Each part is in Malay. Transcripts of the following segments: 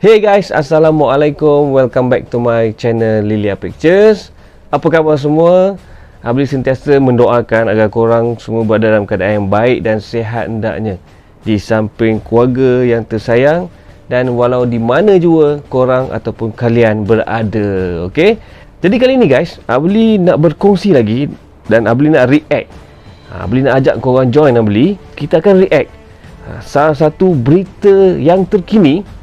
Hey guys, Assalamualaikum. Welcome back to my channel Lilia Pictures. Apa khabar semua? Abli sentiasa mendoakan agar korang semua berada dalam keadaan yang baik dan sihat hendaknya, di samping keluarga yang tersayang dan walau di mana jua korang ataupun kalian berada. Okey. Jadi kali ni guys, Abli nak berkongsi lagi dan Abli nak react. Abli nak ajak korang join Abli. Kita akan react salah satu berita yang terkini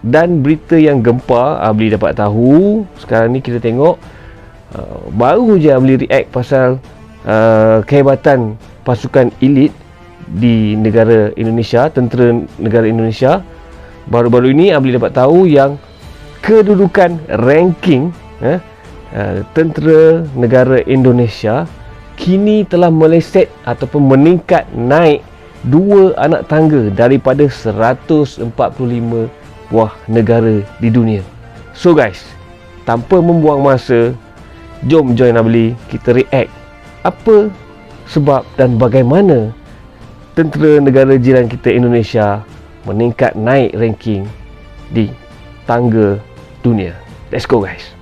dan berita yang gempar. Abli dapat tahu sekarang ni, kita tengok baru je Abli react pasal kehebatan pasukan elit di negara Indonesia, tentera negara Indonesia. Baru-baru ini Abli dapat tahu yang kedudukan ranking tentera negara Indonesia kini telah meleset ataupun meningkat naik 2 anak tangga daripada 145 buah negara di dunia. So guys, tanpa membuang masa, jom join Abli, kita react apa sebab dan bagaimana tentera negara jiran kita Indonesia meningkat naik ranking di tangga dunia. Let's go guys.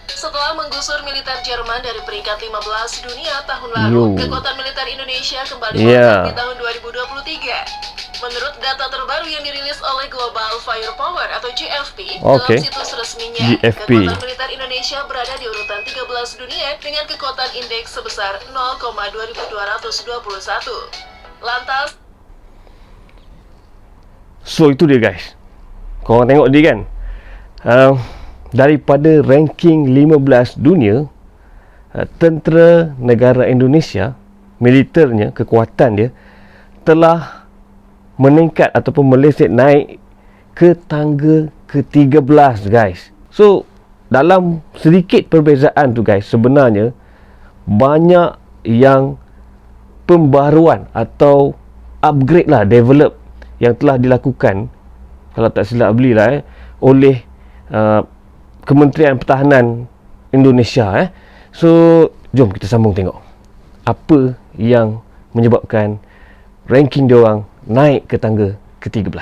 Setelah menggusur militer Jerman dari peringkat 15 dunia tahun lalu, kekuatan militer Indonesia kembali melonjak di tahun 2023. Menurut data terbaru yang dirilis oleh Global Firepower atau GFP, dalam situs resminya, kekuatan militer Indonesia berada di urutan 13 dunia dengan kekuatan indeks sebesar 0,2221. Lantas, so itu dia guys. Korang tengok dia kan, daripada ranking 15 dunia, tentera negara Indonesia, militernya, kekuatan dia telah meningkat ataupun meleset naik ke tangga ke-13 guys. So dalam sedikit perbezaan tu guys, sebenarnya banyak yang pembaruan atau upgrade lah, develop yang telah dilakukan, kalau tak silap Abli lah oleh Kementerian Pertahanan Indonesia. So jom kita sambung tengok apa yang menyebabkan ranking diorang naik ke tangga ke-13.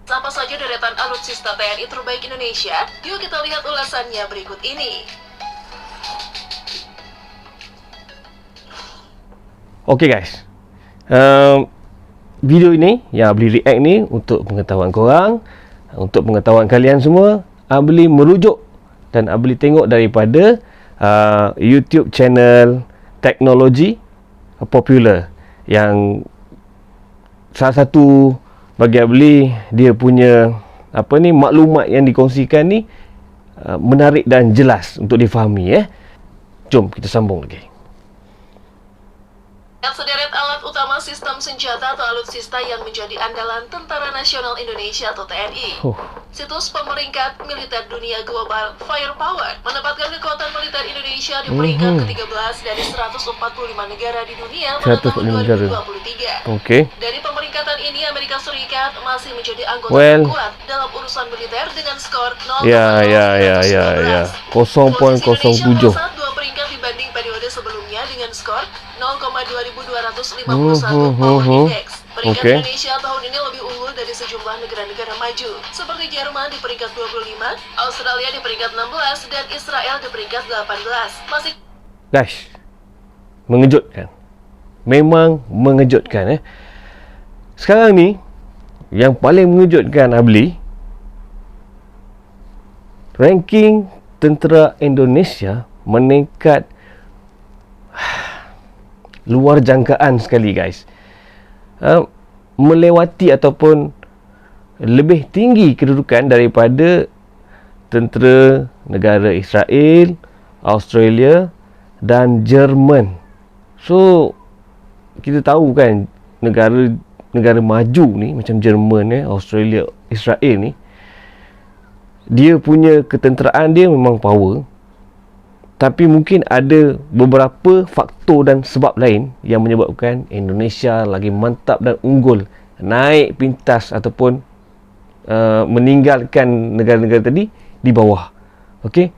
Siapa saja deretan alutsista TNI terbaik Indonesia? Yuk kita lihat ulasannya berikut ini. Okey guys, video ini yang Abli react ni untuk pengetahuan korang, untuk pengetahuan kalian semua. Abli merujuk dan Abli tengok daripada YouTube channel Teknologi Popular, yang salah satu bagi Abli, dia punya maklumat yang dikongsikan ni menarik dan jelas untuk difahami. Jom kita sambung lagi. Sederet alat utama sistem senjata atau alutsista yang menjadi andalan Tentara Nasional Indonesia atau TNI. Situs pemeringkat militer dunia Global Firepower menempatkan kekuatan militer Indonesia di peringkat ke-13 dari 145 negara di dunia pada tahun 2023. Dari pemeringkatan ini, Amerika Serikat masih menjadi anggota terkuat dalam urusan militer dengan skor 0,017. 0.07. Dua peringkat dibanding periode sebelumnya dengan skor 0,2251 power index. Peringkat Indonesia tahun ini lebih unggul dari sejumlah negara-negara maju seperti Jerman di peringkat 25, Australia di peringkat 16, dan Israel di peringkat 18. Masih guys, mengejutkan. Memang mengejutkan. Sekarang ni yang paling mengejutkan Abli, ranking tentera Indonesia meningkat luar jangkaan sekali guys. Melewati ataupun lebih tinggi kedudukan daripada tentera negara Israel, Australia dan Jerman. So kita tahu kan, negara maju ni macam Jerman, Australia, Israel ni, dia punya ketenteraan dia memang power. Tapi mungkin ada beberapa faktor dan sebab lain yang menyebabkan Indonesia lagi mantap dan unggul, naik pintas ataupun meninggalkan negara-negara tadi di bawah. Okey?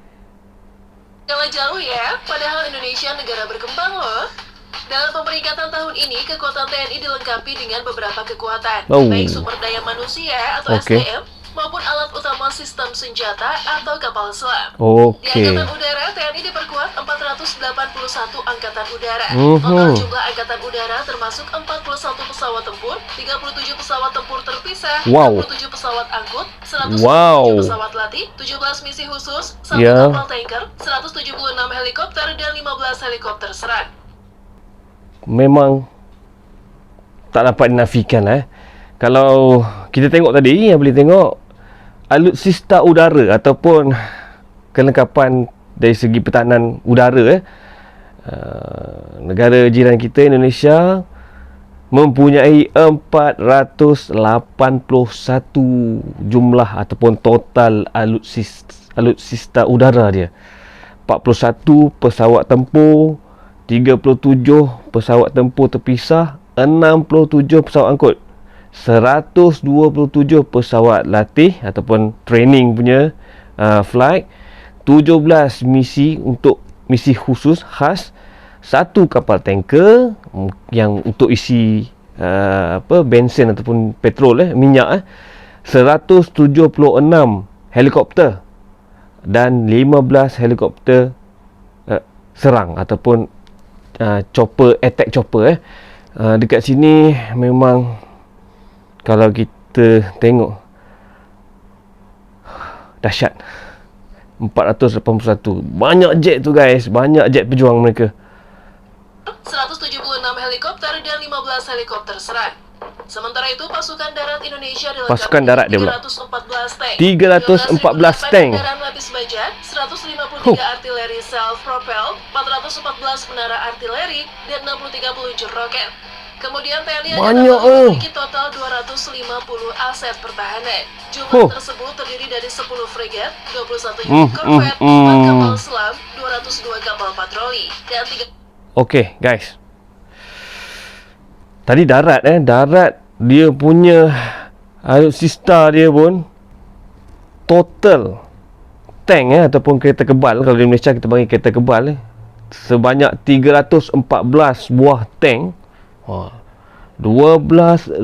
Kalah jauh ya, padahal Indonesia negara berkembang loh. Dalam pemeringkatan tahun ini, kekuatan TNI dilengkapi dengan beberapa kekuatan, baik sumber daya manusia atau SDM, maupun alat utama sistem senjata atau kapal selam. Di Okey. Angkatan Udara, TNI diperkuat 481 Angkatan Udara. Total jumlah Angkatan Udara termasuk 41 pesawat tempur, 37 pesawat tempur terpisah, Wow. 67 pesawat angkut, 107 Wow. pesawat latih, 17 misi khusus, 1 Ya. kapal tanker, 176 helikopter, dan 15 helikopter serang. Memang tak dapat dinafikan Kalau kita tengok tadi, yang boleh tengok alutsista udara ataupun kelengkapan dari segi pertahanan udara negara jiran kita Indonesia mempunyai 481 jumlah ataupun total alutsista udara dia. 41 pesawat tempur, 37 pesawat tempur terpisah, 67 pesawat angkut, 127 pesawat latih ataupun training punya flight, 17 misi untuk misi khusus khas, 1 kapal tanker yang untuk isi bensin ataupun petrol minyak 176 helikopter dan 15 helikopter serang ataupun chopper, attack chopper dekat sini memang kalau kita tengok dahsyat. 481 banyak jet tu guys, banyak jet pejuang mereka. 176 helikopter dan 15 helikopter serang. Sementara itu, pasukan darat Indonesia dilengkapi Pasukan darat dia pula. 314 tank, 314 tank. kendaraan lapis baja, 153 artileri self-propel, 414 menara artileri, dan 63 peluncur roket. Kemudian TNI Banyak, memiliki total 250 aset pertahanan. Jumlah tersebut terdiri dari 10 fregat, 21 unit korvet, 4 kapal selam, 202 kapal patroli, dan 3... Okey guys, tadi darat darat dia punya alutsista dia pun total tank ataupun kereta kebal, kalau di Malaysia kita panggil kereta kebal sebanyak 314 buah tank, 12,008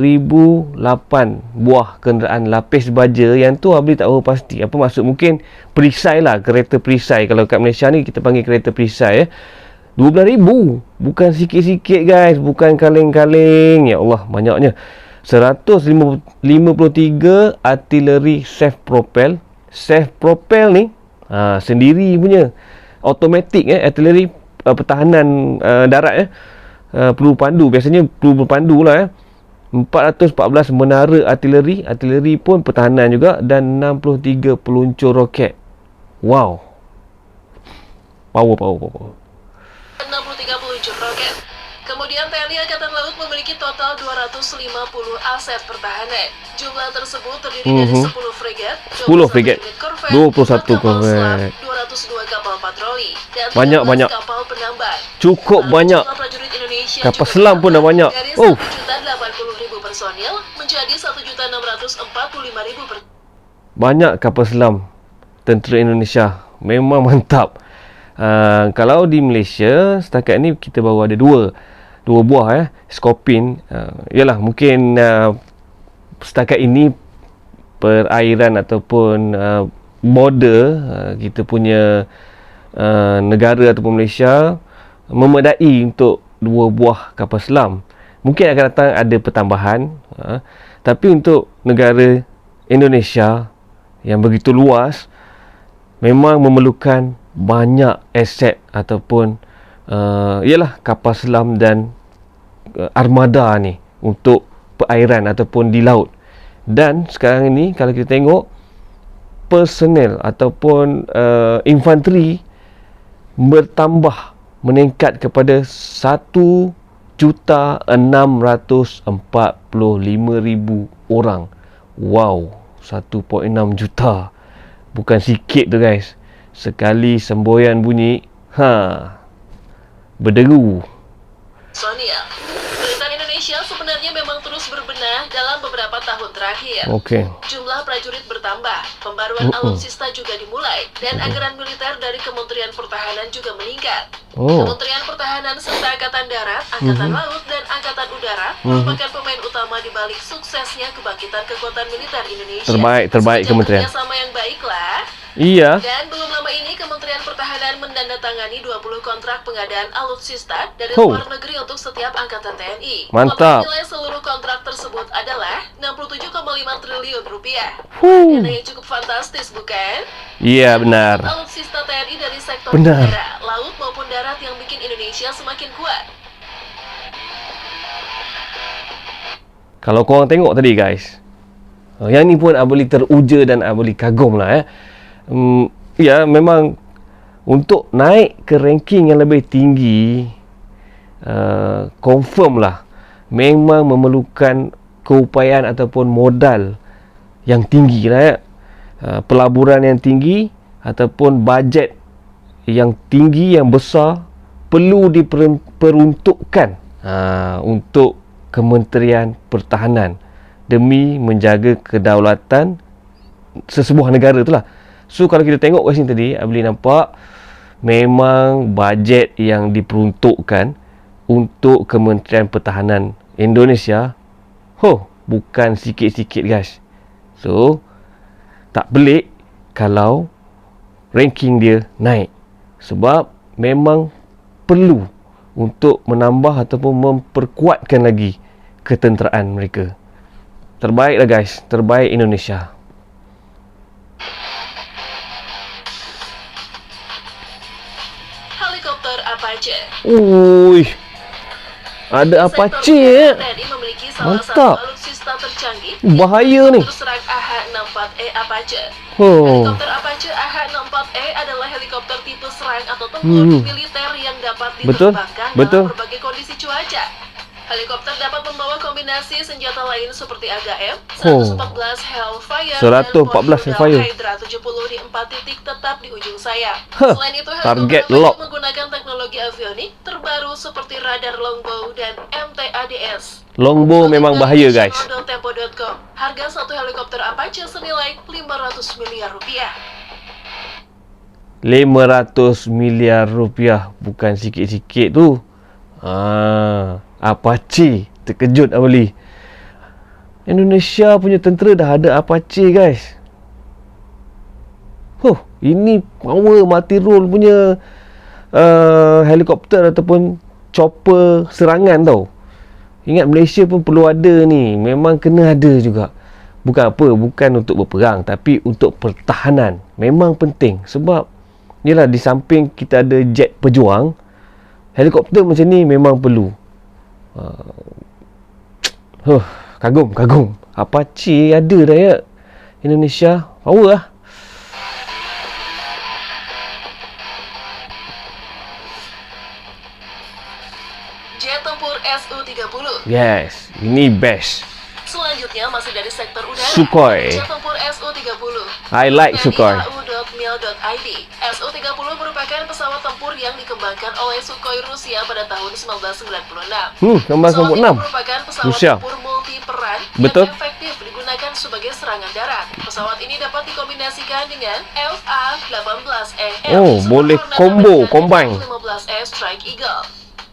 buah kenderaan lapis baja. Yang tu Abang tak tahu pasti apa maksud, mungkin perisai lah, kereta perisai. Kalau kat Malaysia ni kita panggil kereta perisai 12,000, bukan sikit-sikit guys, bukan kaleng-kaleng. Ya Allah, banyaknya. 153 artileri self propel. Self propel ni sendiri punya automatic artileri pertahanan darat peluru pandu, biasanya peluru pandu lah 414 menara artileri, artileri pun pertahanan juga, dan 63 peluncur roket. Wow, power 63 peluncur roket. Kemudian TNI Angkatan Laut memiliki total 250 aset pertahanan. Jumlah tersebut terdiri dari 10 fregat, 10 fregat, unit korvet, 21 4 kapal selam, korvet. 202 kapal patroli, dan 13 Banyak. kapal penambang. Cukup banyak. Jumlah prajurit Indonesia Kapal juga selam pun dah bertambah banyak. Dari 1.080.000 personil menjadi 1.645.000 personil. Banyak kapal selam tentera Indonesia. Memang mantap. Kalau di Malaysia setakat ni kita baru ada dua buah Scorpion. Yalah, mungkin setakat ini perairan ataupun border kita punya negara ataupun Malaysia memadai untuk 2 buah kapal selam. Mungkin akan datang ada pertambahan, tapi untuk negara Indonesia yang begitu luas memang memerlukan banyak aset ataupun ialah kapal selam dan armada ni untuk perairan ataupun di laut. Dan sekarang ini kalau kita tengok personel ataupun infanteri bertambah, meningkat kepada 1,645,000 orang. Wow, 1.6 juta. Bukan sikit tu guys. Sekali semboyan bunyi, berderu. Militer Indonesia sebenarnya memang terus berbenah dalam beberapa tahun terakhir. Okey. Jumlah prajurit bertambah, pembaruan alutsista juga dimulai, dan anggaran militer dari Kementerian Pertahanan juga meningkat. Kementerian Pertahanan serta Angkatan Darat, Angkatan Laut, dan Angkatan Udara merupakan pemain utama di balik suksesnya kebangkitan kekuatan militer Indonesia. Terbaik kementerian. Kerjasama yang baiklah. Iya. Dan belum lama ini Kementerian Pertahanan menandatangani 20 kontrak pengadaan alutsista dari luar negeri untuk setiap angkatan TNI. Mantap. Total nilai seluruh kontrak tersebut adalah 67,5 triliun rupiah. Dana yang cukup fantastis, bukan? Iya, benar. Alutsista TNI dari sektor Benar. udara, laut maupun darat yang bikin Indonesia semakin kuat. Kalau korang tengok tadi guys, yang ni pun boleh teruja dan boleh kagum lah ya, memang untuk naik ke ranking yang lebih tinggi, confirm lah memang memerlukan keupayaan ataupun modal yang tinggi lah ya, pelaburan yang tinggi ataupun bajet yang tinggi, yang besar, perlu diperuntukkan untuk Kementerian Pertahanan demi menjaga kedaulatan sesebuah negara tu lah. So kalau kita tengok kat sini tadi, boleh nampak memang bajet yang diperuntukkan untuk Kementerian Pertahanan Indonesia bukan sikit-sikit guys. So tak pelik kalau ranking dia naik, sebab memang perlu untuk menambah ataupun memperkuatkan lagi ketenteraan mereka. Terbaik lah guys, terbaik Indonesia. Helikopter Apache. Ui, ada Apache ya. TNI memiliki salah Mantap. satu alutsista tercanggih. Bahaya ni. Terserang AH-64E Apache. Oh. Helikopter Apache AH-64E adalah helikopter tipe serang atau tempur militer yang dapat Betul. diterbangkan Betul. dalam berbagai kondisi cuaca. Helikopter dapat membawa kombinasi senjata lain seperti AGM, 114 Hellfire, 114 dan Hellfire. Hydra 70 di 4 titik tetap di ujung sayap. Huh, Selain itu, target helikopter lock. menggunakan teknologi avionik terbaru seperti radar longbow dan MTADS. Longbow memang bahaya guys. Tempo.com. Harga satu helikopter Apache senilai 500 miliar rupiah. 500 miliar rupiah, bukan sikit-sikit tu. Apache, terkejut lah beli. Indonesia punya tentera dah ada Apache guys. Ini power mati roll punya helikopter ataupun chopper serangan tau. Ingat Malaysia pun perlu ada ni, memang kena ada juga. Bukan apa, bukan untuk berperang, tapi untuk pertahanan. Memang penting, sebab yelah, di samping kita ada jet pejuang, helikopter macam ni memang perlu. Kagum. Apache ada dah ya Indonesia, power lah. Jet tempur Su-30. Yes, ini best. Selanjutnya masih dari sektor udara. Sukhoi. Jet tempur Su-30. I like Sukhoi. TNI.mil.id. Su-30 merupakan pesawat tempur yang dikembangkan oleh Sukhoi Rusia pada tahun 1996. Gambar Pesawat ini 96. merupakan pesawat Rusia. tempur multi-peran Betul. yang efektif digunakan sebagai serangan darat. Pesawat ini dapat dikombinasikan dengan FA-18E. Boleh combo, combine. 15E Strike Eagle.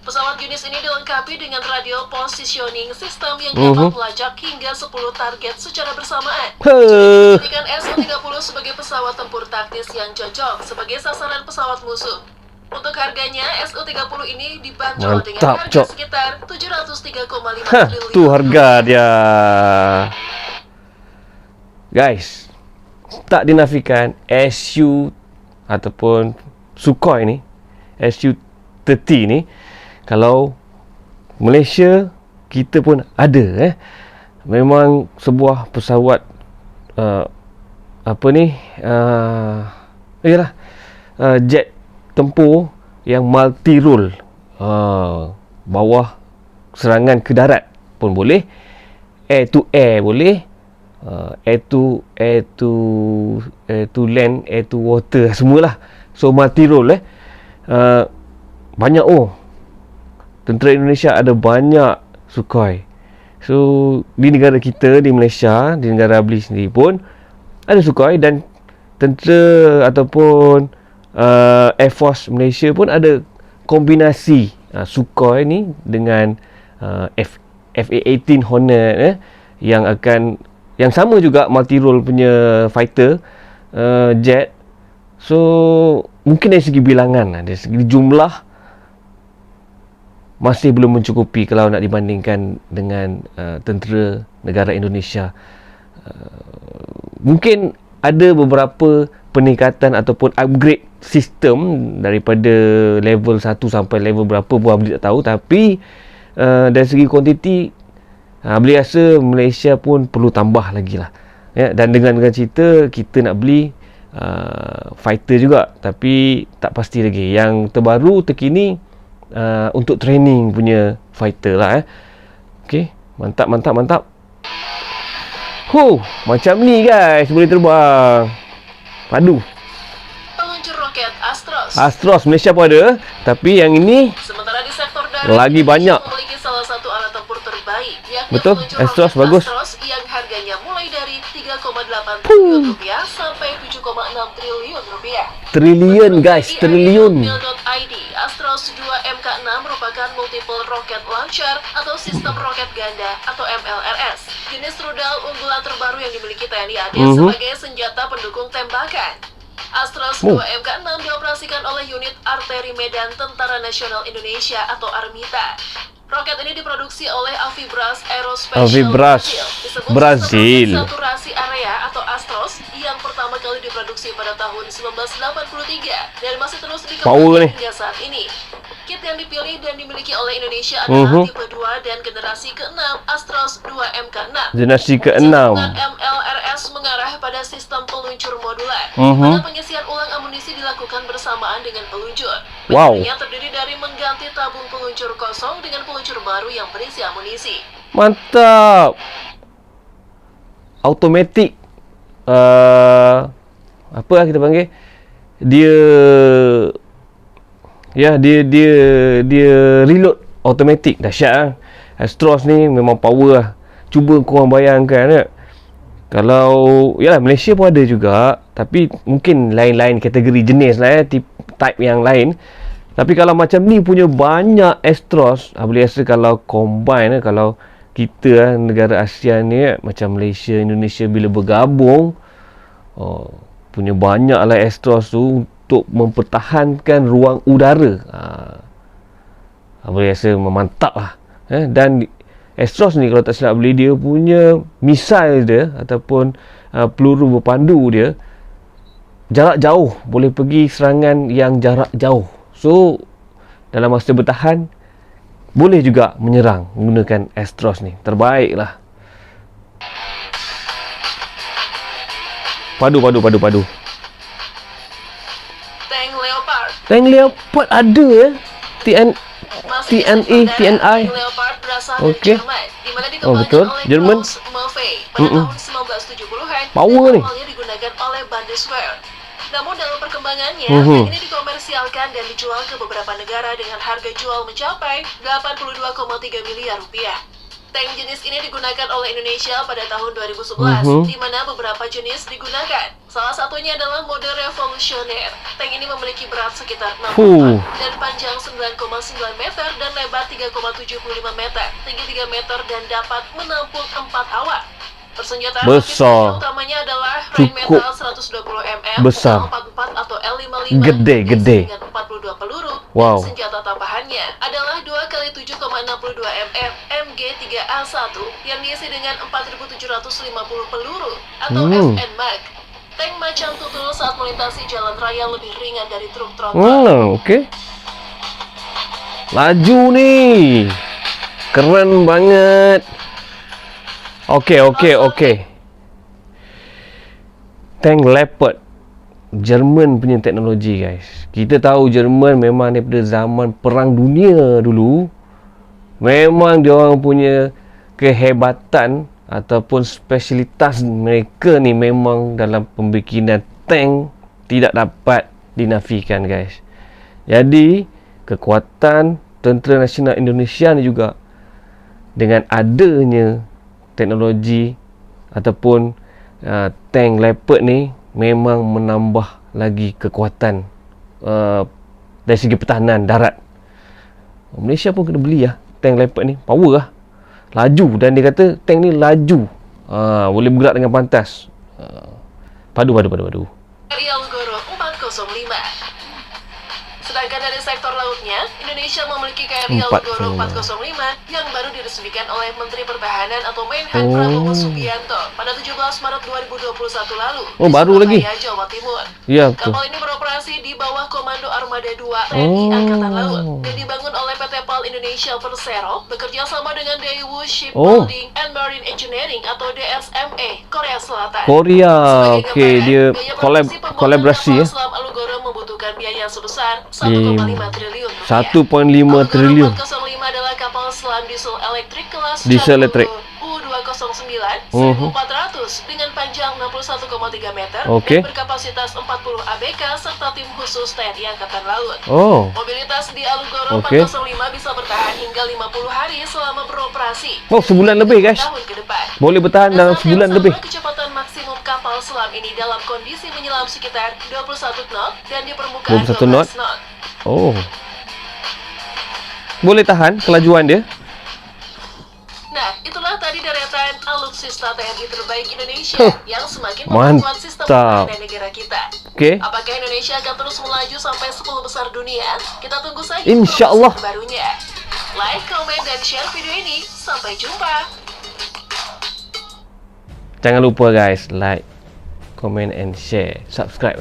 Pesawat jenis ini dilengkapi dengan radio positioning system yang dapat melacak hingga 10 target secara bersamaan. Jadikan Su-30 sebagai pesawat tempur taktis yang cocok sebagai sasaran pesawat musuh. Untuk harganya, Su-30 ini dibanderol dengan Mantap, harga Cok. sekitar 703,5 triliun. Tu harga dia. Guys, tak dinafikan Su ataupun Sukhoi ni, Su-30 ni, kalau Malaysia kita pun ada memang sebuah pesawat jet tempur yang multi role, bawah serangan ke darat pun boleh, air to air boleh, air to land, air to water, semualah. So multi role banyak tentera Indonesia ada banyak Sukhoi. So di negara kita, di Malaysia, di negara Abli sendiri pun ada Sukhoi, dan tentera ataupun Air Force Malaysia pun ada kombinasi Sukhoi ni dengan FA-18 Hornet yang sama juga multi role punya fighter jet. So mungkin dari segi bilangan, dari segi jumlah masih belum mencukupi kalau nak dibandingkan dengan tentera negara Indonesia. Mungkin ada beberapa peningkatan ataupun upgrade sistem daripada level 1 sampai level berapa pun Abli tak tahu, tapi dari segi kuantiti Abli rasa Malaysia pun perlu tambah lagi lah, ya. Dan dengan cerita kita nak beli fighter juga, tapi tak pasti lagi. Yang terbaru terkini untuk training punya fighter lah. Okay, mantap. Macam ni guys, boleh terbang. Padu. Peluncur roket Astros Malaysia pun ada, tapi yang ini sementara di sektor darat lagi banyak. memiliki salah satu alat tempur terbaik, yakni Betul, peluncur Astros roket bagus. Astros yang harganya mulai dari 3,8 triliun rupiah sampai 7,6 triliun rupiah. Triliun guys, triliun. .id, Astros 2 MK6 merupakan multiple rocket launcher atau sistem roket ganda atau MLRS. Jenis rudal unggulan terbaru yang dimiliki TNI AD sebagai senjata pendukung tembakan. Astros 2 MK6 dioperasikan oleh unit arteri Medan Tentara Nasional Indonesia atau Armita. Roket ini diproduksi oleh Avibras Aerospatial Avibras Disebut Brazil. sistem saturasi area atau Astros yang pertama kali diproduksi pada tahun 1983 dan masih terus Power dikembangkan nih. hingga saat ini. Kit yang dipilih dan dimiliki oleh Indonesia adalah tipe 2 dan generasi ke-6 Astros 2 MK6. Generasi ke-6. Sambungan MLRS mengarah pada sistem peluncur modular, di mana pengisian ulang amunisi dilakukan bersamaan dengan peluncur. Wow. Metodenya terdiri dari mengganti tabung peluncur kosong dengan peluncur baru yang berisi amunisi. Mantap. Automatic. Apa lah kita panggil? Dia reload automatic. Dahsyat lah. Astros ni memang power lah. Cuba korang bayangkan tak? Kalau yalah Malaysia pun ada juga, tapi mungkin lain-lain kategori jenis lah, type yang lain. Tapi kalau macam ni punya banyak Astros, boleh rasa kalau combine, kalau kita negara ASEAN ni macam Malaysia, Indonesia bila bergabung, punya banyak lah Astros tu untuk mempertahankan ruang udara. Boleh rasa memantap lah. Dan Astros ni kalau tak silap beli, dia punya misil dia ataupun peluru berpandu dia jarak jauh, boleh pergi serangan yang jarak jauh. So dalam masa bertahan boleh juga menyerang menggunakan Astros ni. Terbaik lah. Padu. Tank Leopard ada TNA, TNI. Leopard berasal Okey. dari Jerman, di mana Oh, dikembangkan betul. oleh Jerman. Klaus Maffei pada tahun 1970-an Power dan ni. awalnya digunakan oleh Bundeswehr. Namun dalam perkembangannya, Mhm. tank ini dikomersialkan dan dijual ke beberapa negara dengan harga jual mencapai 82,3 miliar rupiah. Tank jenis ini digunakan oleh Indonesia pada tahun 2011, di mana beberapa jenis digunakan. Salah satunya adalah mode revolusioner. Tank ini memiliki berat sekitar 6 ton dan panjang 9,9 meter dan lebar 3,75 meter, tinggi 3 meter dan dapat menampung 4 awak. Persenjataan Besar. utamanya adalah Cukup Rheinmetall 120 mm, besar. 44 atau L55 Gede. dengan 42 peluru. Wow. Dan senjata tambahannya adalah 2x7,62 mm MG3A1 yang diisi dengan 4.750 peluru atau FN Mag. Tank macan tutul saat melintasi jalan raya lebih ringan dari truk tronton. Okey. Laju ni. Keren banget. Okey. Tank Leopard. Jerman punya teknologi guys. Kita tahu Jerman memang daripada zaman Perang Dunia dulu, memang dia orang punya kehebatan ataupun spesialitas mereka ni memang dalam pembikinan tank tidak dapat dinafikan guys. Jadi kekuatan Tentera Nasional Indonesia ni juga dengan adanya teknologi ataupun tank Leopard ni memang menambah lagi kekuatan dari segi pertahanan darat. Malaysia pun kena beli lah tank Leopard ni, power lah, laju, dan dia kata tank ni laju, boleh bergerak dengan pantas. Padu. KRI Alugoro 405. Sedangkan dari sektor lautnya, Indonesia memiliki KRI Alugoro 405 yang baru diresmikan oleh Menteri Pertahanan atau Menhan Prabowo Subianto pada 17 Maret 2021 lalu di baru lagi, Jawa Timur. Ya, betul. Kapal ini beroperasi di bawah Komando Armada 2 TNI Angkatan Laut dan dibangun oleh PT PAL Indonesia Persero bekerja sama dengan Daewoo Shipbuilding and Marine Engineering atau DSME Korea Selatan. Oke, dia kolaborasi ya. Selam Alugoro membutuhkan biaya sebesar 1,5 triliun rupiah. 1,5 triliun. 405 adalah kapal selam diesel elektrik kelas Diesel elektrik U209 1400 dengan panjang 61,3 meter dan berkapasitas 40 ABK serta tim khusus TNI Angkatan Laut. Mobilitas di Alugoro 405 bisa bertahan hingga 50 hari selama beroperasi. Sebulan lebih guys. Tahun ke depan. Boleh bertahan dalam sebulan lebih. Kecepatan maksimum kapal selam ini dalam kondisi menyelam sekitar 21 knot dan di permukaan 12 knot. Boleh tahan kelajuan dia. Nah, itulah tadi deretan alutsista TNI terbaik Indonesia yang semakin memperkuat sistem pertahanan negara kita. Apakah Indonesia akan terus melaju sampai 10 besar dunia? Kita tunggu saja Insyaallah terbarunya. Like, komen, dan share video ini. Sampai jumpa. Jangan lupa guys, like, comment and share, subscribe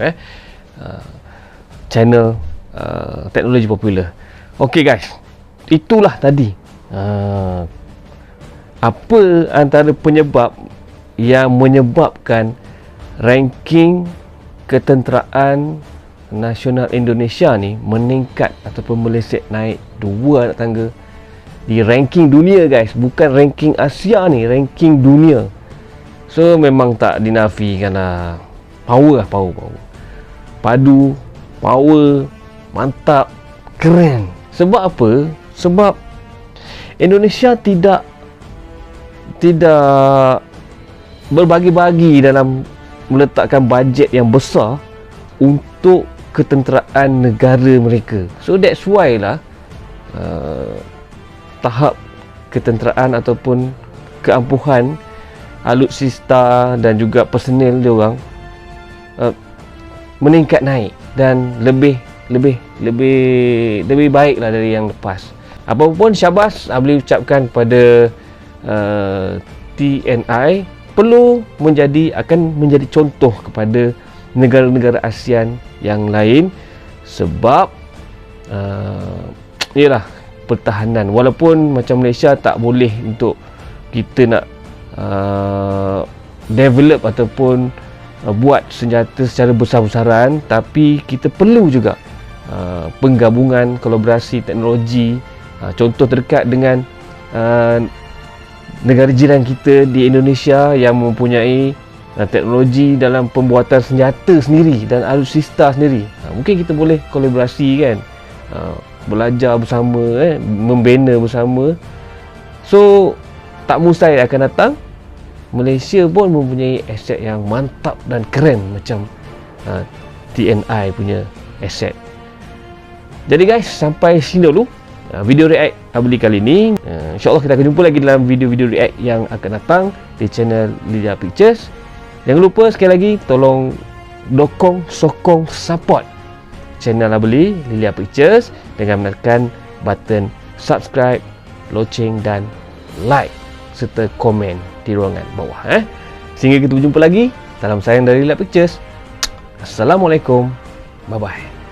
channel Teknologi Popular. Okey guys, itulah tadi apa antara penyebab yang menyebabkan ranking ketenteraan nasional Indonesia ni meningkat ataupun meleset naik 2 anak tangga di ranking dunia guys, bukan ranking Asia ni, ranking dunia. So memang tak dinafikan lah, power, padu, power, mantap, keren. Sebab apa? Sebab Indonesia tidak berbagi-bagi dalam meletakkan bajet yang besar untuk ketenteraan negara mereka. So that's why lah tahap ketenteraan ataupun keampuhan alutsista dan juga personel dia orang meningkat naik dan lebih baiklah dari yang lepas. Apapun syabas boleh ucapkan kepada TNI, akan menjadi contoh kepada negara-negara ASEAN yang lain sebab ialah pertahanan. Walaupun macam Malaysia tak boleh untuk kita nak develop ataupun buat senjata secara besar-besaran, tapi kita perlu juga penggabungan kolaborasi teknologi. Contoh terdekat dengan negara jiran kita di Indonesia yang mempunyai teknologi dalam pembuatan senjata sendiri dan alutsista sendiri. Mungkin kita boleh kolaborasi kan, belajar bersama, membina bersama. So tak mustahil akan datang Malaysia pun mempunyai aset yang mantap dan keren macam TNI punya aset. Jadi guys, sampai sini dulu video react Abli kali ni. InsyaAllah kita akan jumpa lagi dalam video-video react yang akan datang di channel Lilia Pictures. Jangan lupa sekali lagi tolong sokong support channel Abli Lilia Pictures dengan menekan button subscribe, loceng dan like serta komen di ruangan bawah. Sehingga kita berjumpa lagi. Salam sayang dari Lilia Pictures. Assalamualaikum. Bye bye.